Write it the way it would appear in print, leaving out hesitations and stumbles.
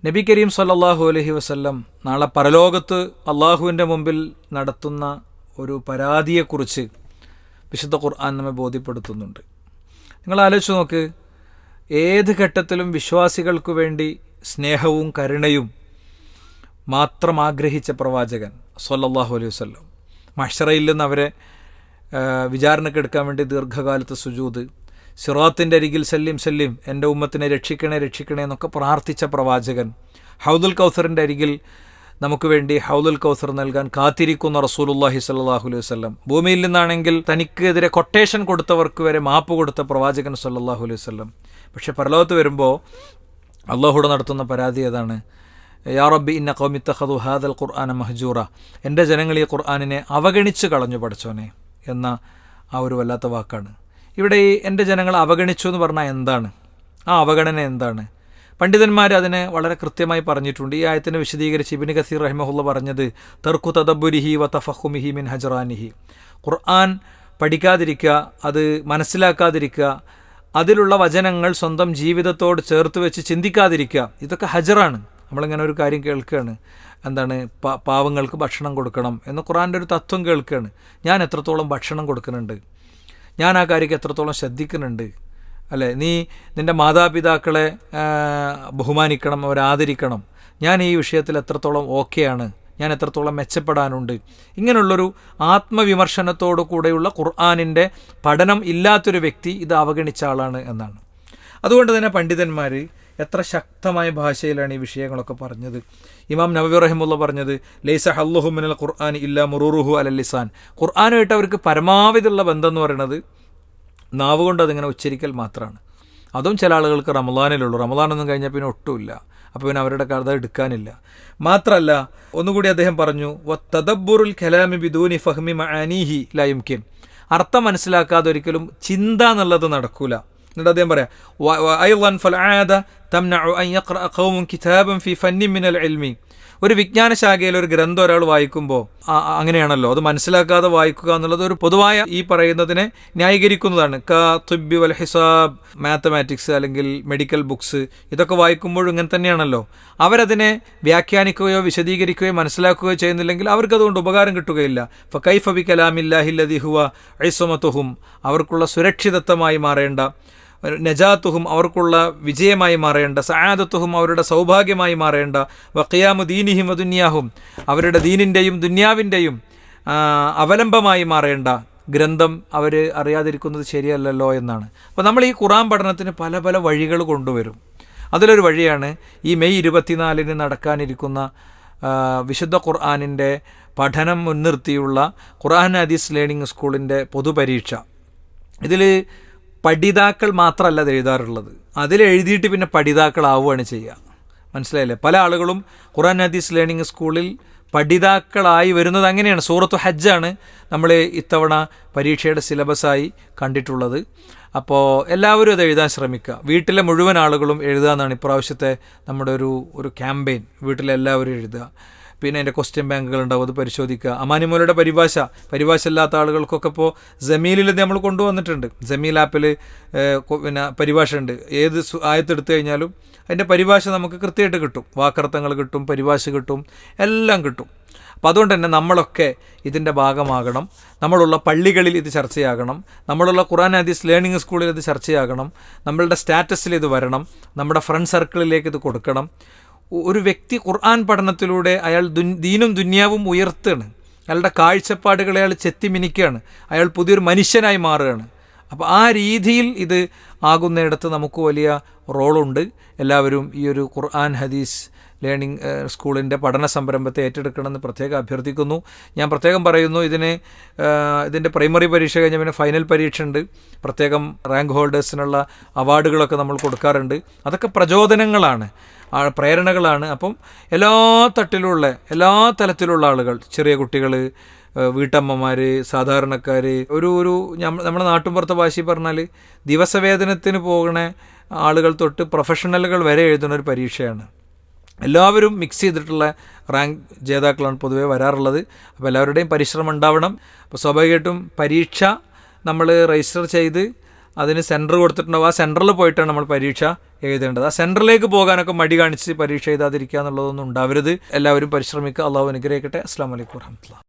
നബി കരീം സല്ലല്ലാഹു അലൈഹി വസല്ലം നാളെ പരലോകത്ത് അള്ളാഹുവിൻ്റെ മുമ്പിൽ നടത്തുന്ന ഒരു പരാതിയെക്കുറിച്ച് വിശുദ്ധ ഖുർആൻ നമ്മെ ബോധ്യപ്പെടുത്തുന്നുണ്ട്. നിങ്ങൾ ആലോചിച്ച് നോക്ക്, ഏത് ഘട്ടത്തിലും വിശ്വാസികൾക്ക് വേണ്ടി സ്നേഹവും കരുണയും മാത്രം ആഗ്രഹിച്ച പ്രവാചകൻ സല്ലല്ലാഹു അലൈഹി വസല്ലം മഹ്ശറയിൽ നിന്ന് അവരെ വിചാരണക്കെടുക്കാൻ വേണ്ടി ദീർഘകാലത്ത് സുജൂദ്, സിറാത്തിൻ്റെ അരികിൽ സല്ലിം എൻ്റെ ഉമ്മത്തിനെ രക്ഷിക്കണേ എന്നൊക്കെ പ്രാർത്ഥിച്ച പ്രവാചകൻ, ഹൗദുൽ കൗസറിൻ്റെ അരികിൽ നമുക്ക് വേണ്ടി ഹൗദുൽ കൗസർ നൽകാൻ കാത്തിരിക്കുന്ന റസൂലുള്ളാഹി സ്വല്ലല്ലാഹു അലൈഹി വസല്ലം, ഭൂമിയിൽ നിന്നാണെങ്കിൽ തനിക്കെതിരെ കൊട്ടേഷൻ കൊടുത്തവർക്ക് വരെ മാപ്പ് കൊടുത്ത പ്രവാചകൻ സ്വല്ലല്ലാഹു അലൈഹി വസല്ലം. പക്ഷേ പരലോകത്ത് വരുമ്പോൾ അള്ളാഹുടെ നടത്തുന്ന പരാതി ഏതാണ്? യാ റബ്ബി ഇന്ന ഖൗമി ഇത്തഖദു ഹാദൽ ഖുർആന മഹ്ജൂറ, എൻ്റെ ജനങ്ങൾ ഈ ഖുർആനിനെ അവഗണിച്ച് കളഞ്ഞു പഠിച്ചോനെ എന്ന ആ ഒരു വല്ലാത്ത വാക്കാണ്. ഇവിടെ ഈ എൻ്റെ ജനങ്ങൾ അവഗണിച്ചു എന്ന് പറഞ്ഞാൽ എന്താണ്? ആ അവഗണന എന്താണ്? പണ്ഡിതന്മാർ അതിനെ വളരെ കൃത്യമായി പറഞ്ഞിട്ടുണ്ട്. ഈ ആയത്തിനെ വിശദീകരിച്ച് ഇബ്നു കസീർ റഹിമഹുള്ള പറഞ്ഞത് തർക്കു തദബ്ബുരിഹി വ തഫഹുമിഹി മിൻ ഹജ്റാനിഹി, ഖുർആൻ പഠിക്കാതിരിക്കുക, അത് മനസ്സിലാക്കാതിരിക്കുക, അതിലുള്ള വചനങ്ങൾ സ്വന്തം ജീവിതത്തോട് ചേർത്ത് വെച്ച് ചിന്തിക്കാതിരിക്കുക, ഇതൊക്കെ ഹജറാണ്. നമ്മളിങ്ങനെ ഒരു കാര്യം കേൾക്കുകയാണ്, എന്താണ്, പാവങ്ങൾക്ക് ഭക്ഷണം കൊടുക്കണം എന്ന് ഖുർആൻ്റെ ഒരു തത്വം കേൾക്കുകയാണ്. ഞാൻ എത്രത്തോളം ഭക്ഷണം കൊടുക്കുന്നുണ്ട്, ഞാൻ ആ കാര്യക്ക് എത്രത്തോളം ശ്രദ്ധിക്കുന്നുണ്ട്, അല്ലേ? നീ നിൻ്റെ മാതാപിതാക്കളെ ബഹുമാനിക്കണം, അവരെ ആദരിക്കണം, ഞാൻ ഈ വിഷയത്തിൽ എത്രത്തോളം ഓക്കെയാണ്, ഞാൻ എത്രത്തോളം മെച്ചപ്പെടാനുണ്ട്. ഇങ്ങനെയുള്ളൊരു ആത്മവിമർശനത്തോടു കൂടെയുള്ള ഖുർആനിൻ്റെ പഠനം ഇല്ലാത്തൊരു വ്യക്തി ഇത് അവഗണിച്ച ആളാണ് എന്നാണ്. അതുകൊണ്ട് തന്നെ പണ്ഡിതന്മാർ എത്ര ശക്തമായ ഭാഷയിലാണ് ഈ വിഷയങ്ങളൊക്കെ പറഞ്ഞത്. ഇമാം നവവി റഹിമുള്ള പറഞ്ഞത് ലൈസ ഹല്ലുഹു മിനൽ ഖുർആൻ ഇല്ലാ മുറൂറുഹു അലൽ ലിസാൻ, ഖുർആനുമായിട്ട് അവർക്ക് പരമാവധിയുള്ള ബന്ധം എന്ന് പറയുന്നത് നാവ് കൊണ്ട് അതിങ്ങനെ ഉച്ചരിക്കൽ മാത്രമാണ്. അതും ചില ആളുകൾക്ക് റമളാനിലുള്ളൂ, റമളാനൊന്നും കഴിഞ്ഞാൽ പിന്നെ ഒട്ടുമില്ല, അപ്പോൾ പിന്നെ അവരുടെ കഥ എടുക്കാനില്ല. മാത്രമല്ല, ഒന്നുകൂടി അദ്ദേഹം പറഞ്ഞു വത്തദബ്ബുറുൽ കലാമി ബിദൂനി ഫഹ്മി മഅനീഹി ലാ യുംകിൻ, അർത്ഥം മനസ്സിലാക്കാതെ ഒരിക്കലും ചിന്ത എന്നുള്ളത് നടക്കൂല. എന്നിട്ട് അദ്ദേഹം പറയാം അയ്ളൻ ഫൽആദ തംനഉ അൻ യഖറഅ ഖൗമുൻ കിതാബൻ ഫീ ഫന്നിൻ മിനൽ ഇൽമി, ഒരു വിജ്ഞാന ശാഖയിൽ ഒരു ഗ്രന്ഥം ഒരാൾ വായിക്കുമ്പോൾ അങ്ങനെയാണല്ലോ, അത് മനസ്സിലാക്കാതെ വായിക്കുക എന്നുള്ളത് ഒരു പൊതുവായ ഈ പറയുന്നതിനെ ന്യായീകരിക്കുന്നതാണ്. തിബ്ബി വൽ ഹിസാബ്, മാത്തമാറ്റിക്സ് അല്ലെങ്കിൽ മെഡിക്കൽ ബുക്സ്, ഇതൊക്കെ വായിക്കുമ്പോഴും ഇങ്ങനെ തന്നെയാണല്ലോ. അവരതിനെ വ്യാഖ്യാനിക്കുകയോ വിശദീകരിക്കുകയോ മനസ്സിലാക്കുകയോ ചെയ്യുന്നില്ലെങ്കിൽ അവർക്കതുകൊണ്ട് ഉപകാരം കിട്ടുകയില്ല. ഫകൈഫ ബി കലാമില്ലാഹി അല്ലദീ ഹുവ ഇസ്മത്തുഹും, അവർക്കുള്ള സുരക്ഷിതത്വമായി മാറേണ്ട, നജാത്തുഹും അവർക്കുള്ള വിജയമായി മാറേണ്ട, സആദത്തുഹും അവരുടെ സൗഭാഗ്യമായി മാറേണ്ട, വഖിയാമു ദീനിഹിം വദുനിയാഹും അവരുടെ ദീനിൻ്റെയും ദുന്യാവിൻ്റെയും അവലംബമായി മാറേണ്ട ഗ്രന്ഥം അവർ അറിയാതിരിക്കുന്നത് ശരിയല്ലല്ലോ എന്നാണ്. അപ്പോൾ നമ്മൾ ഈ ഖുർആൻ പഠനത്തിന് പല പല വഴികൾ കൊണ്ടുവരും. അതിലൊരു വഴിയാണ് ഈ മെയ് 24 നടക്കാനിരിക്കുന്ന വിശുദ്ധ ഖുർആനിൻ്റെ പഠനം മുൻനിർത്തിയുള്ള ഖുർആൻ ഹദീസ് ലേണിംഗ് സ്കൂളിൻ്റെ പൊതുപരീക്ഷ. ഇതിൽ പഠിതാക്കൾ മാത്രമല്ല അത് എഴുതാറുള്ളത്, അതിലെഴുതിയിട്ട് പിന്നെ പഠിതാക്കളാവുകയാണ് ചെയ്യുക. മനസ്സിലായില്ലേ? പല ആളുകളും ഖുർആൻ ഹദീസ് ലേണിംഗ് സ്കൂളിൽ പഠിതാക്കളായി വരുന്നത് അങ്ങനെയാണ്. സൂറത്തു ഹജ്ജാണ് നമ്മൾ ഇത്തവണ പരീക്ഷയുടെ സിലബസായി കണ്ടിട്ടുള്ളത്. അപ്പോൾ എല്ലാവരും അത് എഴുതാൻ ശ്രമിക്കുക. വീട്ടിലെ മുഴുവൻ ആളുകളും എഴുതുക എന്നാണ് ഇപ്രാവശ്യത്തെ നമ്മുടെ ഒരു ക്യാമ്പയിൻ. വീട്ടിലെല്ലാവരും എഴുതുക. പിന്നെ അതിൻ്റെ ക്വസ്റ്റ്യൻ ബാങ്കുകൾ ഉണ്ടാവും, അത് പരിശോധിക്കുക. അമാനിമോലയുടെ പരിഭാഷ ഇല്ലാത്ത ആളുകൾക്കൊക്കെ ഇപ്പോൾ ജമീലിൽ നമ്മൾ കൊണ്ടുവന്നിട്ടുണ്ട്. ജമീൽ ആപ്പിൽ പിന്നെ പരിഭാഷ ഉണ്ട്. ഏത് ആയത്തെടുത്തു കഴിഞ്ഞാലും അതിൻ്റെ പരിഭാഷ നമുക്ക് കൃത്യമായിട്ട് കിട്ടും. വാക്കർത്ഥങ്ങൾ കിട്ടും, പരിഭാഷ കിട്ടും, എല്ലാം കിട്ടും. അപ്പോൾ അതുകൊണ്ട് തന്നെ നമ്മളൊക്കെ ഇതിൻ്റെ ഭാഗമാകണം. നമ്മളുള്ള പള്ളികളിൽ ഇത് ചർച്ചയാകണം, നമ്മളുള്ള ഖുർആൻ ഹദീസ് ലേണിംഗ് സ്കൂളിൽ ഇത് ചർച്ചയാകണം, നമ്മളുടെ സ്റ്റാറ്റസിൽ ഇത് വരണം, നമ്മുടെ ഫ്രണ്ട് സർക്കിളിലേക്ക് ഇത് കൊടുക്കണം. ഒരു വ്യക്തി ഖുർആൻ പഠനത്തിലൂടെ അയാൾ ദീനും ദുന്യാവും ഉയർത്തുകയാണ്, അയാളുടെ കാഴ്ചപ്പാടുകളെ അയാൾ ചെത്തിമിനിക്കുകയാണ്, അയാൾ പുതിയൊരു മനുഷ്യനായി മാറുകയാണ്. അപ്പോൾ ആ രീതിയിൽ ഇത് ആകുന്നിടത്ത് നമുക്ക് വലിയ റോളുണ്ട്. എല്ലാവരും ഈ ഒരു ഖുർആൻ ഹദീസ് ലേണിംഗ് സ്കൂളിൻ്റെ പഠന സംരംഭത്തെ ഏറ്റെടുക്കണമെന്ന് പ്രത്യേകം അഭ്യർത്ഥിക്കുന്നു. ഞാൻ പ്രത്യേകം പറയുന്നു, ഇതിൻ്റെ പ്രൈമറി പരീക്ഷ കഴിഞ്ഞ പിന്നെ ഫൈനൽ പരീക്ഷ ഉണ്ട്. പ്രത്യേകം റാങ്ക് ഹോൾഡേഴ്സിനുള്ള അവാർഡുകളൊക്കെ നമ്മൾ കൊടുക്കാറുണ്ട്. അതൊക്കെ പ്രചോദനങ്ങളാണ്, പ്രേരണകളാണ്. അപ്പം എല്ലാ തലത്തിലുള്ള ആളുകൾ, ചെറിയ കുട്ടികൾ, വീട്ടമ്മമാർ, സാധാരണക്കാർ, ഒരു നമ്മുടെ നാട്ടുമ്പുറത്തെ ഭാഷയിൽ പറഞ്ഞാൽ ദിവസവേതനത്തിന് പോകുന്ന ആളുകൾ തൊട്ട് പ്രൊഫഷണലുകൾ വരെ എഴുതുന്ന ഒരു പരീക്ഷയാണ്. എല്ലാവരും മിക്സ് ചെയ്തിട്ടുള്ള റാങ്ക് ജേതാക്കളാണ് പൊതുവേ വരാറുള്ളത്. അപ്പോൾ എല്ലാവരുടെയും പരിശ്രമം ഉണ്ടാവണം. അപ്പോൾ സ്വാഭാവികമായിട്ടും പരീക്ഷ നമ്മൾ രജിസ്റ്റർ ചെയ്ത് അതിന് സെൻറ്റർ കൊടുത്തിട്ടുണ്ടാവും. ആ സെൻറ്ററിൽ പോയിട്ടാണ് നമ്മൾ പരീക്ഷ എഴുതേണ്ടത്. ആ സെൻറ്ററിലേക്ക് പോകാനൊക്കെ മടി കാണിച്ച് പരീക്ഷ എഴുതാതിരിക്കുക എന്നുള്ളതൊന്നും ഉണ്ടാവരുത്. എല്ലാവരും പരിശ്രമിക്കുക. അള്ളാഹു അനുഗ്രഹിക്കട്ടെ. അസ്സലാമു അലൈക്കും വറഹ്മത്തുള്ളാഹി.